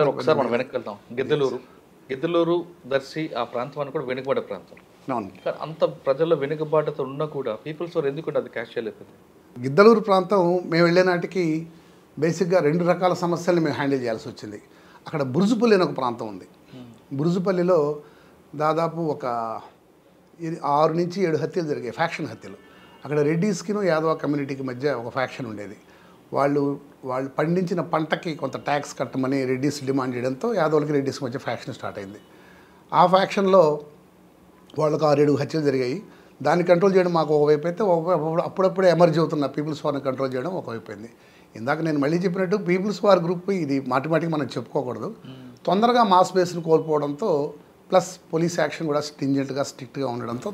Sir ఒకసారి మనం వెనక్కి వెళ్తాం. గిద్దలూరు, దర్శి ఆ ప్రాంతం అని కూడా వెనుకబడే ప్రాంతం. అవును. సార్ అంత ప్రజల్లో వెనుకబాటుతో ఉన్నా కూడా పీపుల్స్ వారు ఎందుకు అది క్యాష్ చేయలేదు? గిద్దలూరు ప్రాంతం మేము వెళ్ళే నాటికి బేసిక్గా 2 రకాల సమస్యల్ని మేము హ్యాండిల్ చేయాల్సి వచ్చింది. అక్కడ బురుజుపల్లి అని ఒక ప్రాంతం ఉంది. బురుజుపల్లిలో దాదాపు ఒక 6 నుంచి 7 హత్యలు జరిగాయి, ఫ్యాక్షన్ హత్యలు. అక్కడ రెడ్డీస్కిను యాదవ కమ్యూనిటీకి మధ్య ఒక ఫ్యాక్షన్ ఉండేది. వాళ్ళు పండించిన పంటకి కొంత ట్యాక్స్ కట్టమని రెడ్డీస్ డిమాండ్ చేయడంతో యాదవులకి రెడ్డీస్కి మధ్య ఫ్యాక్షన్ స్టార్ట్ అయింది. ఆ ఫ్యాక్షన్లో వాళ్ళకు 6-7 హత్యలు జరిగాయి. దాన్ని కంట్రోల్ చేయడం మాకు ఒకవైపు అయితే, అప్పుడప్పుడే ఎమర్జ్ అవుతున్న పీపుల్స్ వార్ని కంట్రోల్ చేయడం ఒకవైపు అయింది. ఇందాక నేను మళ్ళీ చెప్పినట్టు పీపుల్స్ వార్ గ్రూప్ ఇది మాటిమాటికి మనం చెప్పుకోకూడదు. తొందరగా మాస్ బేస్ని కోల్పోవడంతో ప్లస్ పోలీస్ యాక్షన్ కూడా స్ట్రింజెంట్గా స్ట్రిక్ట్గా ఉండడంతో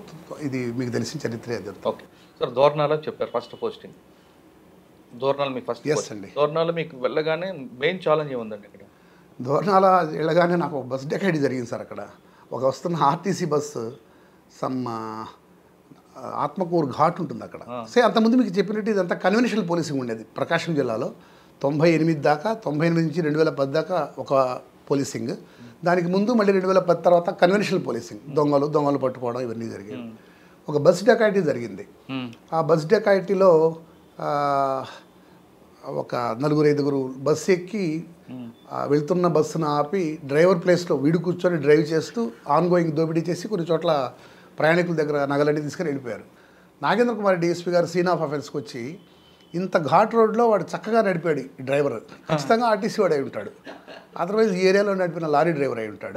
ఇది మీకు తెలిసిన చరిత్రే అది. ఓకే సార్, దోర్నాలో చెప్పారు ఫస్ట్ పోస్టింగ్. దోర్నాలు మీకు ఫస్ట్? ఎస్ అండి. దోర్నాలో మీకు వెళ్ళగానే మెయిన్ ఛాలెంజ్ ఏముందండి ఇక్కడ? దోర్నాల వెళ్ళగానే నాకు ఒక బస్ డెకైడ్ జరిగింది సార్. అక్కడ ఒక వస్తున్న RTC bus some Atmakur ghat ఉంటుంది అక్కడ. అంతకుముందు మీకు చెప్పినట్టు ఇదంతా కన్వెన్షనల్ పోలీసింగ్ ఉండేది ప్రకాశం జిల్లాలో. 98 దాకా, 98 నుంచి 2010 దాకా ఒక పోలీసింగ్. దానికి ముందు మళ్ళీ 2010 తర్వాత కన్వెన్షనల్ పోలీసింగ్, దొంగలు పట్టుకోవడం ఇవన్నీ జరిగాయి. ఒక బస్ డెకాయిటీ జరిగింది. ఆ బస్ డెకాయిటీలో ఒక 4-5 బస్సు ఎక్కి వెళ్తున్న బస్సును ఆపి డ్రైవర్ ప్లేస్లో వీడు కూర్చొని డ్రైవ్ చేస్తూ ఆన్గోయింగ్ దోపిడీ చేసి కొన్ని చోట్ల ప్రయాణికుల దగ్గర నగలన్నీ తీసుకొని వెళ్ళిపోయారు. నాగేంద్ర కుమార్ డిఎస్పీ గారు సీన్ ఆఫ్ అఫెన్స్కి వచ్చి ఇంత ఘాట్ రోడ్లో వాడు చక్కగా నడిపాడు ఈ డ్రైవర్, ఖచ్చితంగా ఆర్టీసీ వాడు అయి ఉంటాడు, అదర్వైజ్ ఈ ఏరియాలో నడిపిన లారీ డ్రైవర్ అయి ఉంటాడు,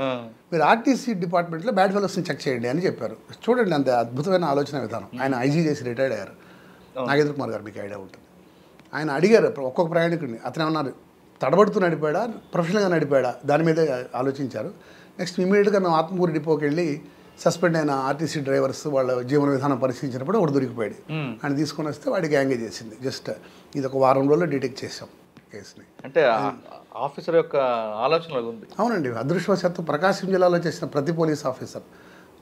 మీరు ఆర్టీసీ డిపార్ట్మెంట్లో బ్యాడ్ ఫెలోస్ని చెక్ చేయండి అని చెప్పారు. చూడండి అంత అద్భుతమైన ఆలోచన విధానం. ఆయన ఐజీ చేసి రిటైర్డ్ అయ్యారు. నాగేంద్ర కుమార్ గారు మీకు ఐడియా ఉంటుంది. ఆయన అడిగారు ఒక్కొక్క ప్రయాణికుడిని, అతను ఏమన్నారు తడబడుతూ నడిపాడా ప్రొఫెషనల్గా నడిపాడా దాని మీదే ఆలోచించారు. నెక్స్ట్ ఇమీడియట్గా మేము ఆత్మకూరు డిపోకి వెళ్ళి సస్పెండ్ అయిన ఆర్టీసీ డ్రైవర్స్ వాళ్ళ జీవన విధానం పరిశీలించినప్పుడు ఒకటి దొరికిపోయాడు. ఆయన తీసుకొని వస్తే వాడికి ఎంగేజ్ చేసింది. జస్ట్ ఇది ఒక వారం రోజుల్లో డిటెక్ట్ చేసాం కేసుని. అంటే ఆఫీసర్ యొక్క ఆలోచన ఉంది. అవునండి, అదృష్టవశాత్తు ప్రకాశం జిల్లాలో చేసిన ప్రతి పోలీస్ ఆఫీసర్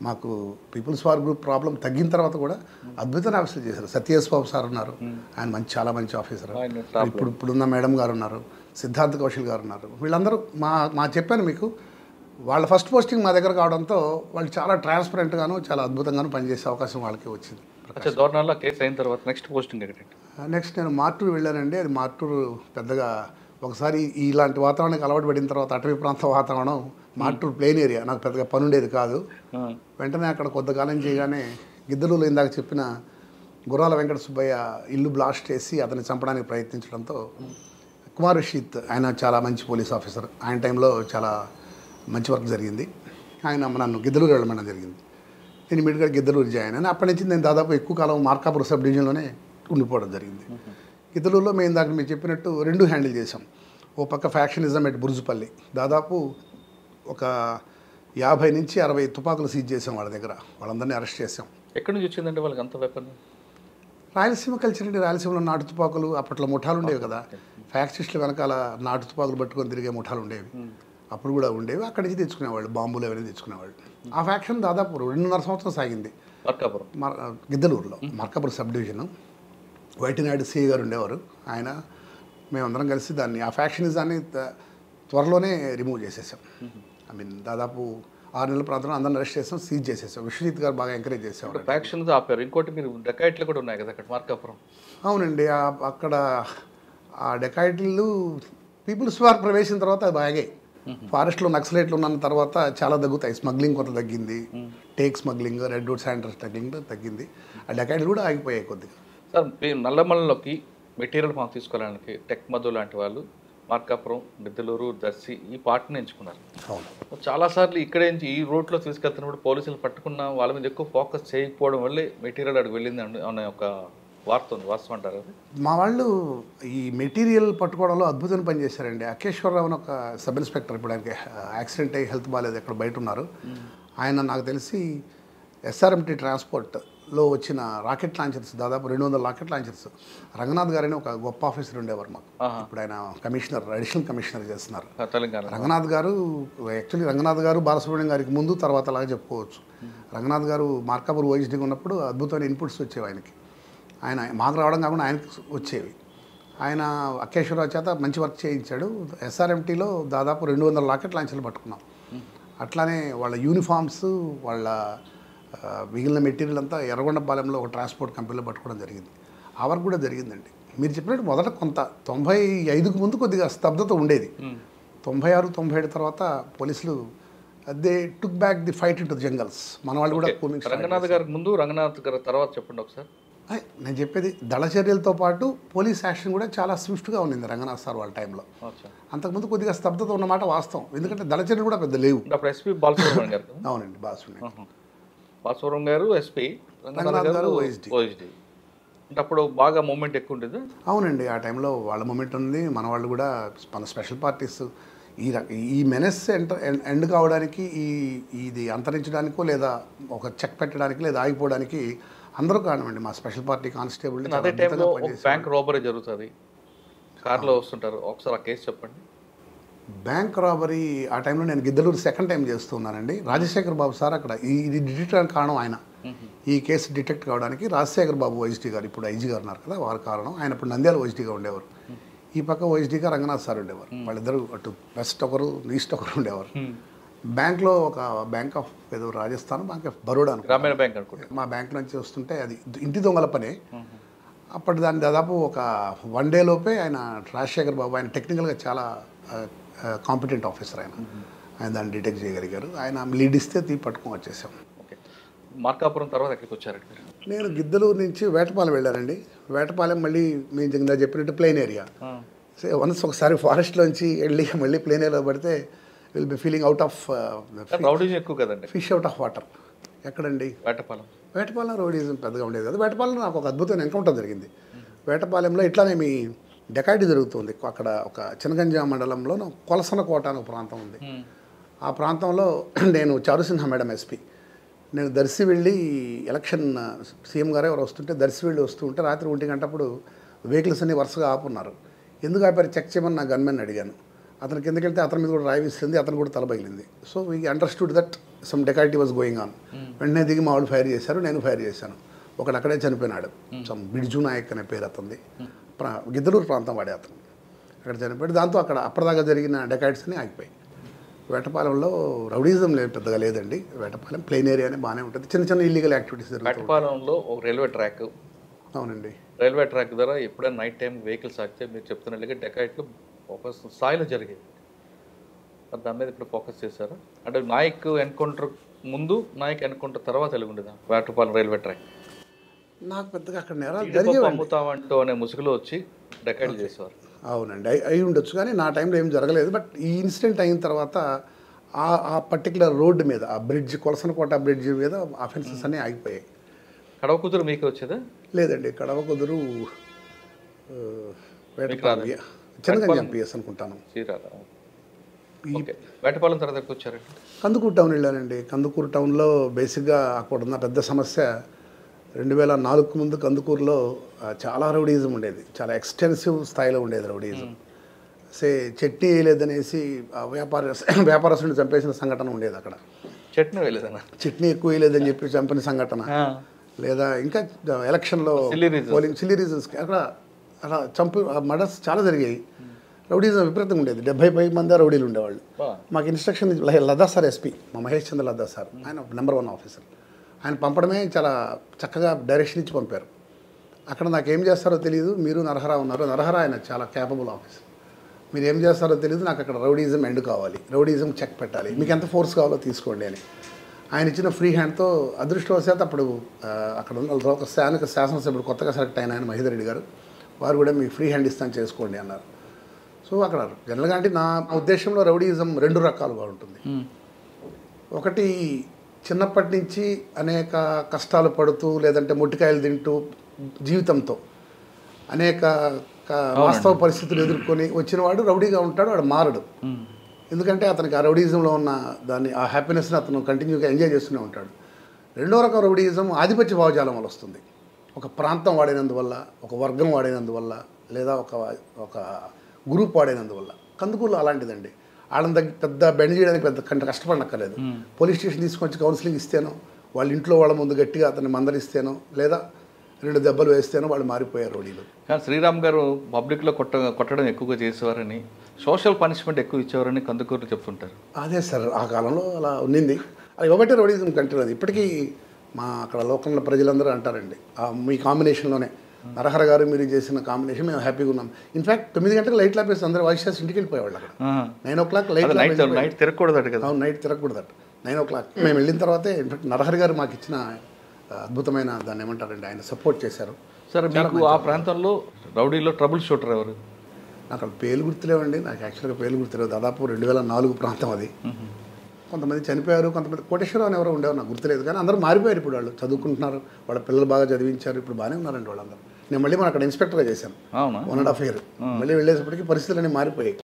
మాకు పీపుల్స్ వార్ గ్రూప్ ప్రాబ్లం తగ్గిన తర్వాత కూడా అద్భుతమైన ఆఫీసర్ చేశారు. సత్యేష్ బాబు సార్ ఉన్నారు, ఆయన చాలా మంచి ఆఫీసర్. ఇప్పుడున్న మేడం గారు ఉన్నారు, సిద్ధార్థ్ కౌశల్ గారు ఉన్నారు. వీళ్ళందరూ మా చెప్పాను మీకు, వాళ్ళ ఫస్ట్ పోస్టింగ్ మా దగ్గర కావడంతో వాళ్ళు చాలా ట్రాన్స్పరెంట్గాను చాలా అద్భుతంగాను పనిచేసే అవకాశం వాళ్ళకి వచ్చింది. దోర్నాల్లో కేసు అయిన తర్వాత నెక్స్ట్ పోస్టింగ్ ఎక్కడండి? నెక్స్ట్ నేను మార్టూరు వెళ్ళానండి. అది మార్టూరు పెద్దగా ఒకసారి ఇలాంటి వాతావరణానికి అలవాటు పడిన తర్వాత అటవీ ప్రాంత వాతావరణం, మార్టూరు ప్లెయిన్ ఏరియా, నాకు పెద్దగా పని ఉండేది కాదు. వెంటనే అక్కడ కొంతకాలం చేయగానే గిద్దలూరులో ఇందాక చెప్పిన గుర్రాల వెంకట సుబ్బయ్య ఇల్లు బ్లాస్ట్ చేసి అతన్ని చంపడానికి ప్రయత్నించడంతో కుమార్ రషీద్, ఆయన చాలా మంచి పోలీస్ ఆఫీసర్, ఆయన టైంలో చాలా మంచి వర్క్ జరిగింది. ఆయన నన్ను గిద్దలూరు వెళ్ళమడం జరిగింది. నేను ఇమీడియట్గా గిద్దలూరు జాయిన్ అని అప్పటి నుంచి నేను దాదాపు ఎక్కువ కాలం మార్కాపురం సబ్ డివిజన్లోనే ఉండిపోవడం జరిగింది. గిద్దలూరులో మేము ఇందాక మీరు చెప్పినట్టు 2 హ్యాండిల్ చేసాం. ఓ పక్క ఫ్యాక్షనిజం ఎట్ బురుజుపల్లి, దాదాపు ఒక 50 నుంచి 60 తుపాకులు సీజ్ చేసాం వాళ్ళ దగ్గర. వాళ్ళందరినీ అరెస్ట్ చేసాం. ఎక్కడి నుంచి వచ్చిందంటే వాళ్ళకి అంత వెపన్? రాయలసీమ కల్చర్ అంటే రాయలసీమలో నాటు తుపాకులు అప్పట్లో ముఠాలు ఉండేవి కదా, ఫ్యాక్సిస్టుల వెనకాల నాటు తుపాకులు పట్టుకొని తిరిగే ముఠాలు ఉండేవి, అప్పుడు కూడా ఉండేవి. అక్కడి నుంచి తెచ్చుకునేవాళ్ళు, బాంబులు అవన్నీ తెచ్చుకునేవాళ్ళు. ఆ ఫ్యాక్షన్ దాదాపు 2.5 సంవత్సరం సాగింది గిద్దలూరులో. మార్కాపురం సబ్ డివిజన్ వైటినాయుడు సిఐ గారు ఉండేవారు. ఆయన మేమందరం కలిసి ఆ ఫ్యాక్షనిజాన్ని త్వరలోనే రిమూవ్ చేసేసాం. దాదాపు 6 నెలల ప్రాంతంలో అందరిని అరెస్ట్ చేసాం, సీజ్ చేసేసాం. విశ్వజిత్ గారు బాగా ఎంకరేజ్ చేసేవారు. ఫ్యాక్షన్స్ ఆపారు. ఇంకోటి మీరు డెకాయిట్లు కూడా ఉన్నాయి కదా అక్కడ మార్కాపురం? అవునండి, అక్కడ ఆ డెకాయిట్లు పీపుల్స్ వార్ ప్రవేశించిన తర్వాత అది బాగాయి. ఫారెస్ట్లో నక్సలైట్లు ఉన్న తర్వాత చాలా తగ్గుతాయి. స్మగ్లింగ్ కొంత తగ్గింది, take smuggling, red would sanders smuggling తగ్గింది. ఆ డెకాయిట్లు కూడా ఆగిపోయాయి కొద్దిగా. సార్ నల్లమల్లిలోకి మెటీరియల్ మనం తీసుకోవడానికి టెక్ మధు లాంటి వాళ్ళు మార్కాపురం, గిద్దలూరు, దర్శి ఈ పార్ట్ని ఎంచుకున్నారు. అవును, చాలాసార్లు ఇక్కడే నుంచి ఈ రూట్లో తీసుకెళ్తున్నప్పుడు పోలీసులు పట్టుకున్న వాళ్ళ మీద ఎక్కువ ఫోకస్ చేయకపోవడం వల్లే మెటీరియల్ అక్కడికి వెళ్ళింది అనే ఒక వార్త ఉంది. వాస్తవం అంటారు? మా వాళ్ళు ఈ మెటీరియల్ పట్టుకోవడంలో అద్భుతమైన పని చేశారండి. అకేశ్వరరావు అని ఒక సబ్ ఇన్స్పెక్టర్, ఇప్పుడు ఆయనకి యాక్సిడెంట్ అయ్యి హెల్త్ బాగాలేదు, ఎక్కడ బయట ఉన్నారు. ఆయన నాకు తెలిసి ఎస్ఆర్ఎంటీ ట్రాన్స్పోర్ట్లో వచ్చిన రాకెట్ లాంచర్స్, దాదాపు 200 రాకెట్ లాంచర్స్, రంగనాథ్ గారని ఒక గొప్ప ఆఫీసర్ ఉండేవారు మాకు. ఇప్పుడు ఆయన కమిషనర్, అడిషనల్ కమిషనర్ చేస్తున్నారు తెలంగాణ. రంగనాథ్ గారు యాక్చువల్లీ రంగనాథ్ గారు బాలసుబ్రహ్మణ్యం గారికి ముందు తర్వాత అలాగే చెప్పుకోవచ్చు. రంగనాథ్ గారు మార్కాపూర్ ఓఎస్డీగా ఉన్నప్పుడు అద్భుతమైన ఇన్పుట్స్ వచ్చేవి ఆయనకి. ఆయన మాకు రావడం కాకుండా ఆయనకి వచ్చేవి. ఆయన అకేశ్వరరావు చేత మంచి వర్క్ చేయించాడు. ఎస్ఆర్ఎంటీలో దాదాపు 200 లాకెట్ లాంచర్లు పట్టుకున్నాం. అట్లానే వాళ్ళ యూనిఫామ్స్, వాళ్ళ మిగిలిన మెటీరియల్ అంతా ఎర్రగొండపాలెంలో ఒక ట్రాన్స్పోర్ట్ కంపెనీలో పట్టుకోవడం జరిగింది. ఆ వర్క్ కూడా జరిగిందండి. మీరు చెప్పినట్టు మొదట కొంత 95కు ముందు కొద్దిగా స్తబ్దత ఉండేది. 96, 97 తర్వాత పోలీసులు they took back the fight in to jungles. మన వాళ్ళు కూడా రంగనాథ్ గారికి ముందు, రంగనాథ్ గారి తర్వాత చెప్పండి ఒకసారి. నేను చెప్పేది దళ చర్యలతో పాటు పోలీస్ యాక్షన్ కూడా చాలా స్విఫ్ట్గా ఉండింది రంగనాథ్ సార్ వాళ్ళ టైంలో. అంతకుముందు కొద్దిగా స్తబ్దత ఉన్నమాట వాస్తవం, ఎందుకంటే దళ చర్యలు కూడా పెద్ద లేవు. అప్పుడు ఎస్పీ బాలసుబ్రహ్మణ్యం గారు. అవునండి, బాలసుబ్రహ్మణ్యం గారు ఎస్పీ, రంగనాథ్ గారు ఓఎస్డీ. అంటే అప్పుడు బాగా మూమెంట్ ఎక్కువ ఉండేది. అవునండి, ఆ టైంలో వాళ్ళ మూమెంట్ ఉంది. మన వాళ్ళు కూడా మన స్పెషల్ పార్టీస్ ఈ మెనెస్ ఎండ్ కావడానికి, ఇది అంతరించడానికో లేదా ఒక చెక్ పెట్టడానికి లేదా ఆగిపోవడానికి అందరూ కారణమండి. మా స్పెషల్ పార్టీ కానిస్టేబుల్ అదే టైంలో బ్యాంక్ రాబరీ జరుగుతుంది, కార్లో వస్తుంటారు. ఒకసారి ఆ కేసు చెప్పండి. బ్యాంక్ రాబరీ ఆ టైంలో నేను గిద్దలూరు సెకండ్ టైం చేస్తున్నానండి. రాజశేఖర్ బాబు సార్ అక్కడ ఇది డిటెక్ట్ అవడానికి కారణం ఆయన. ఈ కేసు డిటెక్ట్ కావడానికి రాజశేఖర్ బాబు ఓఎస్డీ గారు, ఇప్పుడు ఐజీ గారు ఉన్నారు కదా, వారి కారణం. ఆయన ఇప్పుడు నంద్యాల ఓఎస్డీగా ఉండేవారు, ఈ పక్క ఓఎస్డీగా రంగనాథ్ సార్ ఉండేవారు. వాళ్ళిద్దరు అటు వెస్ట్ ఒకరు ఈస్ట్ ఒకరు ఉండేవారు. బ్యాంక్లో ఒక బ్యాంక్ ఆఫ్ ఏదో రాజస్థాన్, బ్యాంక్ ఆఫ్ బరోడా, గ్రామీణ బ్యాంక్ అనుకుంటా, మా బ్యాంక్ నుంచి వస్తుంటే అది ఇంటి దొంగల పనే. అప్పటి దాన్ని దాదాపు ఒక 1 డే లోపే ఆయన రాజశేఖర్ బాబు, ఆయన టెక్నికల్గా చాలా కాంపిటెంట్ ఆఫీసర్, ఆయన దాన్ని డిటెక్ట్ చేయగలిగారు. ఆయన లీడ్ ఇస్తే పట్టుకొని వచ్చేసాం. ఓకే, మార్కాపురం తర్వాత ఎక్కడికి వచ్చారండి? నేను గిద్దలూరు నుంచి వేటపాలెం వెళ్ళానండి. వేటపాలెం మళ్ళీ మీరు ఇందా చెప్పినట్టు ప్లెయిన్ ఏరియా. వన్స్ ఒకసారి ఫారెస్ట్లోంచి వెళ్ళి మళ్ళీ ప్లెయిన్ ఏరియాలో పడితే will be feeling out of rowdyism ఎక్కువ కదండి, ఫిష్ అవుట్ ఆఫ్ వాటర్. ఎక్కడండి? వేటపాలెం రౌడీజం పెద్దగా ఉండేది కదా. వేటపాలెంలో నాకు ఒక అద్భుతమైన ఎన్కౌంటర్ జరిగింది. వేటపాలెంలో ఇట్లానే మీ డెకాయిటీ జరుగుతుంది. అక్కడ ఒక చినగంజా మండలంలో కొలసనకోట అనే ఒక ప్రాంతం ఉంది. ఆ ప్రాంతంలో నేను చారుసింహ మేడం ఎస్పీ, నేను దర్శి వెళ్ళి ఎలక్షన్ సీఎం గారు ఎవరు వస్తుంటే దర్శి వెళ్ళి వస్తూ ఉంటే రాత్రి 1 గంటప్పుడు వెహికల్స్ అన్ని వరుసగా ఆపున్నారు. ఎందుకు ఆపారు చెక్ చేయమని నా గన్మెన్ అడిగాను. అతను కిందకి వెళ్తే అతని మీద కూడా రాయి విసిరింది, అతను కూడా తలబగిలింది. So we understood that some dacoity was going on. వెంటనే దిగి మా వాళ్ళు ఫైర్ చేశారు, నేను ఫైర్ చేశాను. ఒకడు అక్కడే చనిపోయినాడు. సమ్ బిడ్జు నాయక్ అనే పేరు అతనిది, గిద్దలూరు ప్రాంతం వాడే అతను. అక్కడ చనిపోయాడు. దాంతో అక్కడ అప్పటిదాకా జరిగిన డెకాయిట్స్ అన్ని ఆగిపోయాయి. వేటపాలెంలో రౌడీజం లేదు, పెద్దగా లేదండి. వేటపాలెం ప్లెయిన్ ఏరియానే బాగానే ఉంటుంది. చిన్న చిన్న ఇల్లీగల్ యాక్టివిటీస్ జరుగుతాయి. వేటపాలెంలో ఒక రైల్వే ట్రాక్. అవునండి, రైల్వే ట్రాక్ ద్వారా ఎప్పుడైనా నైట్ టైం వెహికల్స్ ఆగితే మీరు చెప్తున్నట్టుగా డెకాయిట్లు ఒక స్థాయిలో జరిగేది. దాని మీద ఇప్పుడు ఫోకస్ చేశారు అంటే నాయక్ ఎన్కౌంటర్ ముందు, నాయక్ ఎన్కౌంటర్ తర్వాత ఎలుగుండేదా వేటపాలెం రైల్వే ట్రాక్? నాకు పెద్దగా అక్కడ నేరాలు జరిగేవి. అమ్ముతామంటూ అనే ముసుగులో వచ్చి డెకాయిట్లు చేసేవారు. అవునండి, అయి ఉండొచ్చు, కానీ నా టైంలో ఏం జరగలేదు. బట్ ఈ ఇన్సిడెంట్ అయిన తర్వాత ఆ పర్టికులర్ రోడ్డు మీద, ఆ బ్రిడ్జ్, కొలసనకోట బ్రిడ్జ్ మీద అఫెన్సెస్ అన్నీ ఆగిపోయాయి. కడవ కుదురు మీకు వచ్చేదా? లేదండి, కడవ కుదురు చిన్నగా ఎంపీఎస్ అనుకుంటాను. వేటపాలెం తర్వాత వచ్చారండి? కందుకూరు టౌన్ వెళ్ళానండి. కందుకూరు టౌన్లో బేసిక్గా అక్కడ ఉన్న పెద్ద సమస్య 2004 ముందు కందుకూరులో చాలా రౌడీజం ఉండేది, చాలా ఎక్స్టెన్సివ్ స్థాయిలో ఉండేది రౌడీజం. చట్నీ వేయలేదనేసి వ్యాపారస్తుని చంపేసిన సంఘటన ఉండేది అక్కడ. చట్నీ ఎక్కువ వేయలేదని చెప్పి చంపిన సంఘటన, లేదా ఇంకా ఎలక్షన్లో పోలింగ్ సిల్లీ రీజన్స్ అక్కడ అలా మర్డర్స్ చాలా జరిగాయి. రౌడీజం విపరీతంగా ఉండేది. 70 మంది రౌడీలు ఉండేవాళ్ళు. మాకు ఇన్స్ట్రక్షన్ లద్దా సార్ ఎస్పీ, మా మహేష్ చంద్ర లద్దా సార్, ఆయన నెంబర్ 1 ఆఫీసర్. ఆయన పంపడమే చాలా చక్కగా డైరెక్షన్ ఇచ్చి పంపారు. అక్కడ నాకు ఏం చేస్తారో తెలియదు. మీరు నరహరా ఉన్నారు, నరహరా ఆయన చాలా క్యాపబుల్ ఆఫీసర్. మీరు ఏం చేస్తారో తెలియదు, నాకు అక్కడ రౌడీజం ఎండ్ కావాలి, రౌడీజం చెక్ పెట్టాలి, మీకు ఎంత ఫోర్స్ కావాలో తీసుకోండి అని ఆయన ఇచ్చిన ఫ్రీ హ్యాండ్తో అదృష్టవశాత్తు అప్పుడు అక్కడ ఉన్న ఒక శాసనసభ్యుడు కొత్తగా సెలెక్ట్ అయిన ఆయన మహేందర్ రెడ్డి గారు, వారు కూడా మీకు ఫ్రీ హ్యాండ్ ఇస్తాను చేసుకోండి అన్నారు. సో అక్కడ జనరల్గా అంటే నా ఉద్దేశంలో రౌడీజం 2 రకాలుగా ఉంటుంది. ఒకటి చిన్నప్పటి నుంచి అనేక కష్టాలు పడుతూ లేదంటే మొట్టికాయలు తింటూ జీవితంతో అనేక వాస్తవ పరిస్థితులు ఎదుర్కొని వచ్చినవాడు రౌడీగా ఉంటాడు, వాడు మారడు. ఎందుకంటే అతనికి ఆ రౌడీజంలో ఉన్న దాన్ని, ఆ హ్యాపీనెస్ని అతను కంటిన్యూగా ఎంజాయ్ చేస్తూనే ఉంటాడు. రెండో రకం రౌడీజం ఆధిపత్య భావజాలం వల్ల వస్తుంది. ఒక ప్రాంతం వాడినందువల్ల, ఒక వర్గం వాడినందువల్ల, లేదా ఒక గ్రూప్ వాడినందువల్ల. కందుకూరులో అలాంటిదండి. వాళ్ళని పెద్ద బెండ్ చేయడానికి పెద్ద కష్టపడనక్కర్లేదు. పోలీస్ స్టేషన్ తీసుకొచ్చి కౌన్సిలింగ్ ఇస్తేనో, వాళ్ళ ఇంట్లో వాళ్ళ ముందు గట్టిగా అతన్ని మందలిస్తేనో, లేదా 2 దెబ్బలు వేస్తేనే వాళ్ళు మారిపోయారు రౌడీలు. కానీ శ్రీరామ్ గారు పబ్లిక్లో కొట్టడం ఎక్కువగా చేసేవారని, సోషల్ పనిష్మెంట్ ఎక్కువ ఇచ్చేవారని కందుకూరు చెప్తుంటారు. అదే సార్, ఆ కాలంలో అలా ఉన్నింది. అది ఒకటే రౌడీజం కంట్రీ. అది ఇప్పటికీ మా అక్కడ లోకల్ ప్రజలందరూ అంటారండి, మీ కాంబినేషన్లోనే నరహర గారు మీరు చేసిన కాంబినేషన్ మేము హ్యాపీగా ఉన్నాం. ఇన్ఫాక్ట్ 9 గంటలకు లైట్లు ఆపేసి అందరూ వాయిస్ చేసి ఇంటికి వెళ్ళిపోయేవాళ్ళు. అక్కడ 9 o'clock నైట్ తిరగకూడదు కదా. అవును, నైట్ తిరగకూడదట. 9 o'clock మేము వెళ్ళిన తర్వాతే ఇన్ఫాక్ట్ నరహరి గారు మాకు ఇచ్చిన అద్భుతమైన దాన్ని ఏమంటారండి, ఆయన సపోర్ట్ చేశారు. సరే, మీకు ఆ ప్రాంతంలో రౌడీలో ట్రబుల్ షూటర్ ఎవరు? నాకు అక్కడ పేర్లు గుర్తులేవండి. నాకు యాక్చువల్గా పేర్లు గుర్తులేవు. దాదాపు 2004 ప్రాంతం అది. కొంతమంది చనిపోయారు, కొంతమంది కోటేశ్వరరావు అని ఎవరో ఉండేవారు, నాకు గుర్తులేదు. కానీ అందరూ మారిపోయారు. ఇప్పుడు వాళ్ళు చదువుకుంటున్నారు, వాళ్ళ పిల్లలు బాగా చదివించారు, ఇప్పుడు బాగానే ఉన్నారండి వాళ్ళందరూ. నేను మళ్ళీ మన అక్కడ ఇన్స్పెక్టర్గా చేశాను అవునా 1.5 year. మళ్ళీ వెళ్ళేసప్పటికి పరిస్థితులన్నీ మారిపోయాయి.